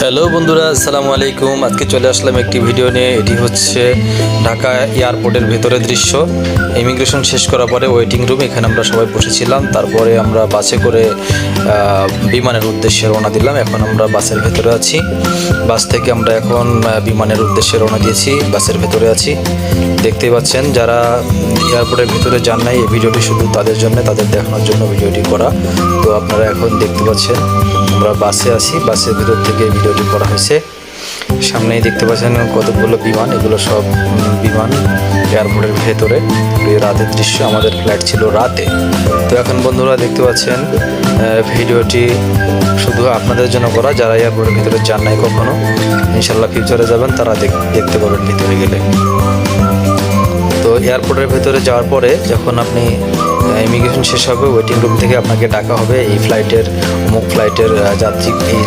Hello বন্ধুরা, আসসালামু আলাইকুম। আজকে চলে আসলাম একটি ভিডিও নিয়ে। এটি হচ্ছে ঢাকা এয়ারপোর্টের ভেতরের দৃশ্য। ইমিগ্রেশন শেষ করার পরে ওয়েটিং রুম, এখানে আমরা সবাই বসেছিলাম। তারপরে আমরা বাসে করে বিমানের উদ্দেশ্যে রওনা দিলাম। এখন আমরা বাসের ভেতরে আছি। বাস থেকে আমরা এখন বিমানের উদ্দেশ্যে রওনা দিয়েছি, বাসের ভেতরে আছি। দেখতেই পাচ্ছেন, যারা এয়ারপোর্টের ভেতরে যান নাই, এই ভিডিওটি শুধু তাদের জন্য, তাদের দেখানোর জন্য ভিডিওটি করা। তো আপনারা এখন দেখতে পাচ্ছেন আমরা বাসে আছি, বাসের ভিতর থেকে ভিডিওটি করা হয়েছে। সামনেই দেখতে পাচ্ছেন কতগুলো বিমান, এগুলো সব বিমান এয়ারপোর্টের ভেতরে। এই রাতের দৃশ্য, আমাদের ফ্লাইট ছিল রাতে। তো এখন বন্ধুরা দেখতে পাচ্ছেন ভিডিওটি শুধু আপনাদের জন্য করা, যারা এয়ারপোর্টের ভিতরে যান নাই কখনো, ইনশাল্লাহ ফিউচারে যাবেন তারা দেখতে পাবেন ভিতরে গেলে। তো এয়ারপোর্টের ভেতরে যাওয়ার পরে যখন আপনি ইমিগ্রেশন শেষ হবে, ওয়েটিং রুম থেকে আপনাকে ডাকা হবে এই ফ্লাইটের অমুক ফ্লাইটের যাত্রী, এই